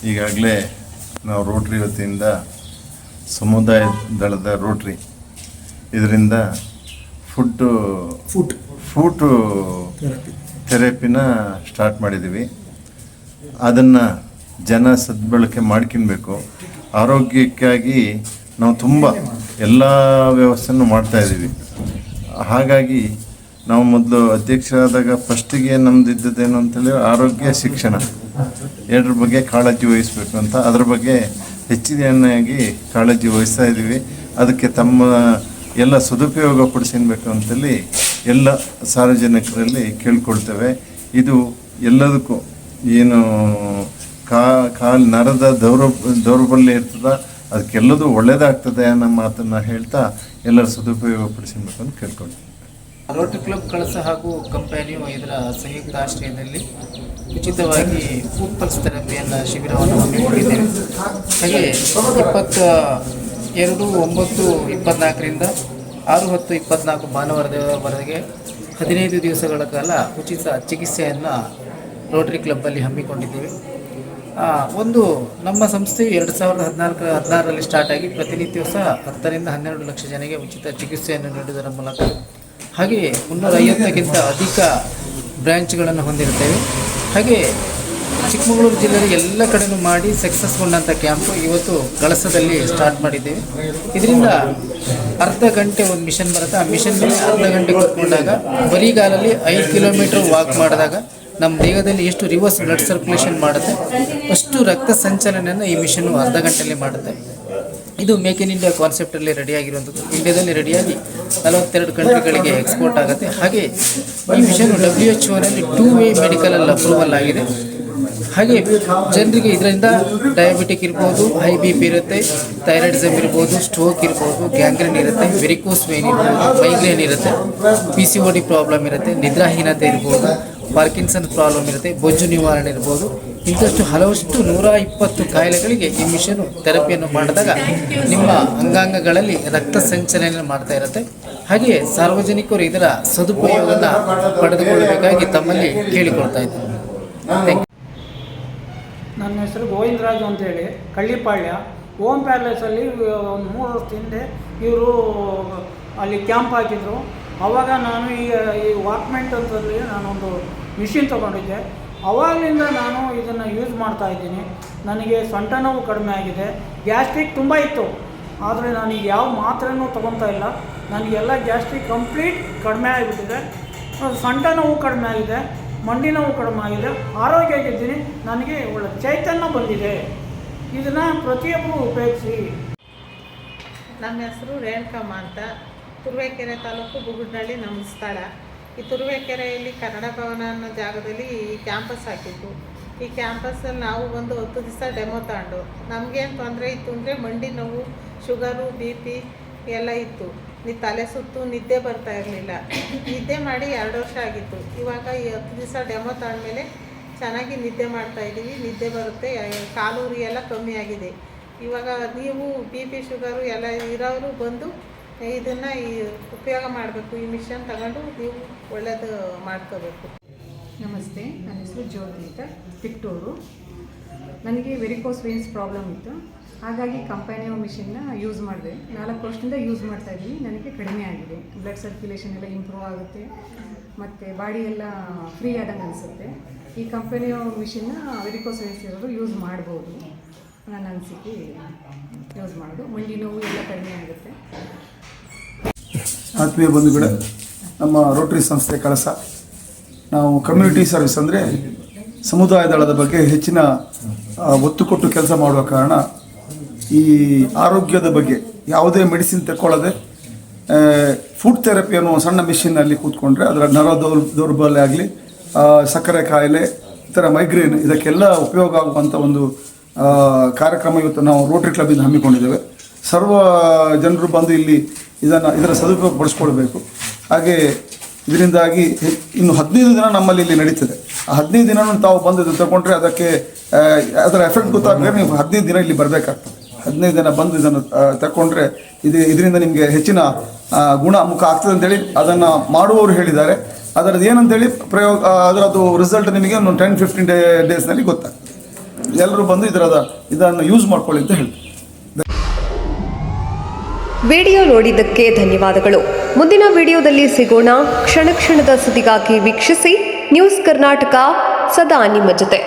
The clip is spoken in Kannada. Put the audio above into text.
ಈಗಾಗಲೇ ನಾವು ರೋಟ್ರಿ ವತಿಯಿಂದ ಸಮುದಾಯ ದಳದ ರೋಟ್ರಿ ಇದರಿಂದ ಫುಡ್ ಥೆರಪಿನ ಸ್ಟಾರ್ಟ್ ಮಾಡಿದ್ದೀವಿ. ಅದನ್ನು ಜನ ಸದ್ಬಳಕೆ ಮಾಡ್ಕೊಬೇಕು. ಆರೋಗ್ಯಕ್ಕಾಗಿ ನಾವು ತುಂಬ ಎಲ್ಲ ವ್ಯವಸ್ಥೆಯನ್ನು ಮಾಡ್ತಾಯಿದ್ದೀವಿ. ಹಾಗಾಗಿ ನಾವು ಮೊದಲು ಅಧ್ಯಕ್ಷರಾದಾಗ ಫಸ್ಟಿಗೆ ನಮ್ದು ಇದ್ದದ್ದೇನು ಅಂತೇಳಿ ಆರೋಗ್ಯ ಶಿಕ್ಷಣ ಎರಡರ ಬಗ್ಗೆ ಕಾಳಜಿ ವಹಿಸಬೇಕು ಅಂತ, ಅದರ ಬಗ್ಗೆ ಹೆಚ್ಚಿನಾಗಿ ಕಾಳಜಿ ವಹಿಸ್ತಾ ಇದ್ದೀವಿ. ಅದಕ್ಕೆ ತಮ್ಮ ಎಲ್ಲ ಸದುಪಯೋಗ ಪಡಿಸ್ಕೊಬೇಕು ಅಂತೇಳಿ ಎಲ್ಲ ಸಾರ್ವಜನಿಕರಲ್ಲಿ ಕೇಳ್ಕೊಳ್ತೇವೆ. ಇದು ಎಲ್ಲದಕ್ಕೂ ಏನು ಕಾಲು ನರದ ದೌರ್ಬಲ್ಯ ಇರ್ತದೆ, ಅದಕ್ಕೆಲ್ಲದೂ ಒಳ್ಳೆಯದಾಗ್ತದೆ ಅನ್ನೋ ಮಾತನ್ನು ಹೇಳ್ತಾ ಎಲ್ಲರ ಸದುಪಯೋಗ ಪಡಿಸ್ಕೊಬೇಕು ಅಂತ ಕೇಳ್ಕೊಳ್ತೀವಿ. ರೋಟರಿ ಕ್ಲಬ್ ಕಳಸ ಹಾಗೂ ಕಂಪನಿಯು ಇದರ ಸಂಯುಕ್ತ ಆಶ್ರಯದಲ್ಲಿ ಉಚಿತವಾಗಿ ಫುಡ್ ಪಲ್ಸ್ ಥೆರಪಿಯನ್ನು ಶಿಬಿರವನ್ನು ಹಮ್ಮಿಕೊಂಡಿದ್ದೇವೆ. ಹಾಗೆ 22/9/24ರಿಂದ 6/10/24 ಭಾನುವಾರದವರೆಗೆ 15 ದಿವಸಗಳ ಕಾಲ ಉಚಿತ ಚಿಕಿತ್ಸೆಯನ್ನು ರೋಟರಿ ಕ್ಲಬ್ಬಲ್ಲಿ ಹಮ್ಮಿಕೊಂಡಿದ್ದೇವೆ. ನಮ್ಮ ಸಂಸ್ಥೆಯು 2016ರಲ್ಲಿ ಸ್ಟಾರ್ಟ್ ಆಗಿ ಪ್ರತಿನಿತ್ಯ ಸಹ 10ರಿಂದ 12 ಲಕ್ಷ ಜನರಿಗೆ ಉಚಿತ ಚಿಕಿತ್ಸೆಯನ್ನು ನೀಡುವುದರ ಮೂಲಕ ಹಾಗೆ 350ಕ್ಕಿಂತ ಅಧಿಕ ಬ್ರ್ಯಾಂಚ್ಗಳನ್ನು ಹೊಂದಿರುತ್ತೇವೆ. ಹಾಗೆ ಚಿಕ್ಕಮಗಳೂರು ಜಿಲ್ಲೆಯ ಎಲ್ಲ ಕಡೆಯೂ ಮಾಡಿ ಸಕ್ಸಸ್ಗೊಂಡಂಥ ಕ್ಯಾಂಪು ಇವತ್ತು ಕಳಸದಲ್ಲಿ ಸ್ಟಾರ್ಟ್ ಮಾಡಿದ್ದೇವೆ. ಇದರಿಂದ ಅರ್ಧ ಗಂಟೆ ಒಂದು ಮಿಷನ್ ಬರುತ್ತೆ. ಆ ಮಿಷನ್ ಮೇಲೆ ಅರ್ಧ ಗಂಟೆ ಕೂತ್ಕೊಂಡಾಗ ಬರಿಗಾಲಲ್ಲಿ 5 ಕಿಲೋಮೀಟರ್ ವಾಕ್ ಮಾಡಿದಾಗ ನಮ್ಮ ದೇಹದಲ್ಲಿ ಎಷ್ಟು ರಿವರ್ಸ್ ಬ್ಲಡ್ ಸರ್ಕ್ಯುಲೇಷನ್ ಮಾಡುತ್ತೆ ಅಷ್ಟು ರಕ್ತ ಸಂಚಲನೆಯನ್ನು ಈ ಮಿಷನ್ನು ಅರ್ಧ ಗಂಟೆಯಲ್ಲಿ ಮಾಡುತ್ತೆ. ಇದು ಮೇಕ್ ಇನ್ ಇಂಡಿಯಾ ಕಾನ್ಸೆಪ್ಟಲ್ಲಿ ರೆಡಿಯಾಗಿರುವಂಥದ್ದು. ಇಂಡಿಯಾದಲ್ಲಿ ರೆಡಿಯಾಗಿ 42 ಕಂಟ್ರಿಗಳಿಗೆ ಎಕ್ಸ್ಪೋರ್ಟ್ ಆಗುತ್ತೆ. ಹಾಗೆ ಈ ಮಿಷನ್ WHO ನಲ್ಲಿ 2 ವೇ ಮೆಡಿಕಲಲ್ಲಿ ಅಪ್ರೂವಲ್ ಆಗಿದೆ. ಹಾಗೆ ಜನರಿಗೆ ಇದರಿಂದ ಡಯಾಬಿಟಿಕ್ ಇರ್ಬೋದು, ಹೈ BP ಇರುತ್ತೆ, ಥೈರಾಯ್ಡಿಸಮ್ ಇರ್ಬೋದು, ಸ್ಟ್ರೋಕ್ ಇರ್ಬೋದು, ಗ್ಯಾಂಗ್ರೀನ್ ಇರುತ್ತೆ, ವೆರಿಕೋಸ್ ವೇನ್ ಇರ್ಬೋದು, ಮೈಗ್ರೇನ್ ಇರುತ್ತೆ, PCOD ಪ್ರಾಬ್ಲಮ್ ಇರುತ್ತೆ, ನಿದ್ರಾಹೀನತೆ ಇರ್ಬೋದು, ಪಾರ್ಕಿನ್ಸನ್ ಪ್ರಾಬ್ಲಮ್ ಇರುತ್ತೆ, ಬೊಜ್ಜು ನಿವಾರಣೆ ಇರ್ಬೋದು. ಇಂಥಷ್ಟು ಹಲವಷ್ಟು 120 ಕಾಯಿಲೆಗಳಿಗೆ ಈ ಮಿಷನು ಥೆರಪಿಯನ್ನು ಮಾಡಿದಾಗ ನಿಮ್ಮ ಅಂಗಾಂಗಗಳಲ್ಲಿ ರಕ್ತ ಸಂಚಲನ ಮಾಡ್ತಾ ಇರುತ್ತೆ. ಹಾಗೆಯೇ ಸಾರ್ವಜನಿಕರು ಇದರ ಸದುಪಯೋಗವನ್ನು ಪಡೆದುಕೊಳ್ಳಬೇಕಾಗಿ ತಮ್ಮಲ್ಲಿ ಕೇಳಿಕೊಳ್ತಾ ಇದ್ದಾರೆ. ನನ್ನ ಹೆಸರು ಗೋವಿಂದರಾಜು ಅಂತೇಳಿ, ಕಳ್ಳಿಪಾಳ್ಯ. ಓಮ್ ಪ್ಯಾಲೇಸಲ್ಲಿ ಒಂದು 3 ವರ್ಷದ ಹಿಂದೆ ಇವರು ಅಲ್ಲಿ ಕ್ಯಾಂಪ್ ಹಾಕಿದ್ರು. ಆವಾಗ ನಾನು ಈ ವಾಕ್ಮೆಂಟ್ ಅಂತಂದರೆ ನಾನೊಂದು ಮಿಷಿನ್ ತೊಗೊಂಡಿದ್ದೆ. ಆವಾಗಲಿಂದ ನಾನು ಇದನ್ನು ಯೂಸ್ ಮಾಡ್ತಾಯಿದ್ದೀನಿ. ನನಗೆ ಸೊಂಟ ನೋವು ಕಡಿಮೆ ಆಗಿದೆ. ಗ್ಯಾಸ್ಟ್ರಿಕ್ ತುಂಬ ಇತ್ತು, ಆದರೆ ನನಗೆ ಯಾವ ಮಾತ್ರೆನೂ ತೊಗೊತಾ ಇಲ್ಲ. ನನಗೆಲ್ಲ ಗ್ಯಾಸ್ಟ್ರಿಕ್ ಕಂಪ್ಲೀಟ್ ಕಡಿಮೆ ಆಗಿಬಿಟ್ಟಿದೆ. ಸೊಂಟ ನೋವು ಕಡಿಮೆ ಆಗಿದೆ, ಮಂಡಿ ನೋವು ಕಡಿಮೆ ಆಗಿದೆ, ಆರೋಗ್ಯ ಆಗಿದ್ದೀನಿ. ನನಗೆ ಒಳ್ಳೆ ಚೈತನ್ಯ ಬಂದಿದೆ. ಇದನ್ನು ಪ್ರತಿಯೊಬ್ಬರು ಉಪಯೋಗಿಸಿ. ನಮ್ಮ ಹೆಸರು ರೇಣುಕಮ್ಮ ಅಂತ, ತುರುವೇಕೆರೆ ತಾಲೂಕು ಬುಗುಡ್ನಳ್ಳಿ ನಮ್ಮ ಸ್ಥಳ. ಈ ತುರುವೇಕೆರೆಯಲ್ಲಿ ಕನ್ನಡ ಭವನ ಅನ್ನೋ ಜಾಗದಲ್ಲಿ ಈ ಕ್ಯಾಂಪಸ್ ಹಾಕಿತ್ತು. ಈ ಕ್ಯಾಂಪಸ್ಸಲ್ಲಿ ನಾವು ಒಂದು 10 ದಿವಸ ಡೆಮೋ ತಗೊಂಡು ನಮಗೇನು ತೊಂದರೆ ಇತ್ತು ಅಂದರೆ ಮಂಡಿ ನೋವು, ಶುಗರು, BP ಎಲ್ಲ ಇತ್ತು. ತಲೆ ಸುತ್ತು, ನಿದ್ದೆ ಬರ್ತಾ ಇರಲಿಲ್ಲ. ನಿದ್ದೆ ಮಾಡಿ 2 ವರ್ಷ ಆಗಿತ್ತು. ಇವಾಗ ಈ 10 ದಿವಸ ಡೆಮೋ ತಗೊಂಡ್ಮೇಲೆ ಚೆನ್ನಾಗಿ ನಿದ್ದೆ ಮಾಡ್ತಾಯಿದ್ದೀವಿ. ನಿದ್ದೆ ಬರುತ್ತೆ, ಕಾಲೂರಿ ಎಲ್ಲ ಕಮ್ಮಿ ಆಗಿದೆ. ಇವಾಗ ನೀವು BP ಶುಗರು ಎಲ್ಲ ಇರೋರು ಬಂದು ಇದನ್ನು ಉಪಯೋಗ ಮಾಡಬೇಕು. ಈ ಮಿಷನ್ ತಗೊಂಡು ನೀವು ಒಳ್ಳೆಯದು ಮಾಡ್ಕೋಬೇಕು. ನಮಸ್ತೆ, ನನ್ನ ಹೆಸರು ಜ್ಯೋತಿ ಅಂತ, ತಿಕ್ಟೂರು. ನನಗೆ ವೆರಿಕೋಸ್ ವೇನ್ಸ್ ಪ್ರಾಬ್ಲಮ್ ಇತ್ತು. ಹಾಗಾಗಿ ಕಂಪನಿಯ ಮಿಷನ್ನ ಯೂಸ್ ಮಾಡಿದೆ. 4 ವರ್ಷದಿಂದ ಯೂಸ್ ಮಾಡ್ತಾಯಿದ್ದೀನಿ. ನನಗೆ ಕಡಿಮೆ ಆಗಿದೆ. ಬ್ಲಡ್ ಸರ್ಕ್ಯುಲೇಷನ್ ಎಲ್ಲ ಇಂಪ್ರೂವ್ ಆಗುತ್ತೆ ಮತ್ತು ಬಾಡಿ ಎಲ್ಲ ಫ್ರೀ ಆದಂಗೆ ಅನಿಸುತ್ತೆ. ಈ ಕಂಪನಿಯ ಮಿಷನ್ನ ವೆರಿಕೋಸ್ ವೇನ್ಸ್ ಇರೋರು ಯೂಸ್ ಮಾಡ್ಬೋದು. ನನ್ನ ಅನಿಸಿಕೆ ಯೂಸ್ ಮಾಡೋದು. ಮಂಡಿ ನೋವು ಎಲ್ಲ ಕಡಿಮೆ ಆಗುತ್ತೆ. ಆತ್ಮೀಯ ಬಂಧುಗಳೇ, ನಮ್ಮ ರೋಟರಿ ಸಂಸ್ಥೆ ಕಳಸ ನಾವು ಕಮ್ಯುನಿಟಿ ಸರ್ವಿಸ್ ಅಂದರೆ ಸಮುದಾಯ ದಳದ ಬಗ್ಗೆ ಹೆಚ್ಚಿನ ಒತ್ತು ಕೊಟ್ಟು ಕೆಲಸ ಮಾಡುವ ಕಾರಣ ಈ ಆರೋಗ್ಯದ ಬಗ್ಗೆ ಯಾವುದೇ ಮೆಡಿಸಿನ್ ತಗೊಳ್ಳದೆ ಫುಡ್ ಥೆರಪಿ ಅನ್ನೋ ಸಣ್ಣ ಮಿಷಿನಲ್ಲಿ ಕೂತ್ಕೊಂಡ್ರೆ ಅದರ ನರ ದೌರ್ಬಲ್ಯ ಆಗಲಿ, ಸಕ್ಕರೆ ಕಾಯಿಲೆ, ಈ ಥರ ಮೈಗ್ರೇನ್, ಇದಕ್ಕೆಲ್ಲ ಉಪಯೋಗ ಆಗುವಂಥ ಒಂದು ಕಾರ್ಯಕ್ರಮ ಇವತ್ತು ನಾವು ರೋಟರಿ ಕ್ಲಬ್ಬಿಂದ ಹಮ್ಮಿಕೊಂಡಿದ್ದೇವೆ. ಸರ್ವ ಜನರು ಬಂದು ಇಲ್ಲಿ ಇದರ ಸದುಪಯೋಗ ಪಡಿಸ್ಕೊಳ್ಬೇಕು. ಹಾಗೆ ಇದರಿಂದಾಗಿ ಇನ್ನು 15 ದಿನ ನಮ್ಮಲ್ಲಿ ಇಲ್ಲಿ ನಡೀತದೆ. ಆ 15 ದಿನ ತಾವು ಬಂದು ಇದು ತಗೊಂಡ್ರೆ ಅದರ ಎಫೆಕ್ಟ್ ಗೊತ್ತಾಗಬೇಕು. ನೀವು 15 ದಿನ ಇಲ್ಲಿ ಬರಬೇಕಾಗ್ತದೆ. 15 ದಿನ ಬಂದು ಇದನ್ನು ತಗೊಂಡ್ರೆ ಇದರಿಂದ ನಿಮಗೆ ಹೆಚ್ಚಿನ ಗುಣಮುಖ ಆಗ್ತದೆ ಅಂತೇಳಿ ಅದನ್ನು ಮಾಡುವವರು ಹೇಳಿದ್ದಾರೆ. ಅದರದ್ದು ಏನಂತೇಳಿ ಅದರದ್ದು ರಿಸಲ್ಟ್ ನಿಮಗೆ ಒಂದು 10-15 ಡೇಸ್ನಲ್ಲಿ ಗೊತ್ತಾಗ್ತದೆ. ಎಲ್ಲರೂ ಬಂದು ಇದನ್ನು ಯೂಸ್ ಮಾಡ್ಕೊಳ್ಳಿ ಅಂತ ಹೇಳ್ತೀನಿ. ವಿಡಿಯೋ ನೋಡಿದ್ದಕ್ಕೆ ಧನ್ಯವಾದಗಳು. ಮುಂದಿನ ವಿಡಿಯೋದಲ್ಲಿ ಸಿಗೋಣ. ಕ್ಷಣ ಕ್ಷಣದ ಸುದ್ದಿಗಾಗಿ ವೀಕ್ಷಿಸಿ ನ್ಯೂಸ್ ಕರ್ನಾಟಕ, ಸದಾ ನಿಮ್ಮ ಜೊತೆ.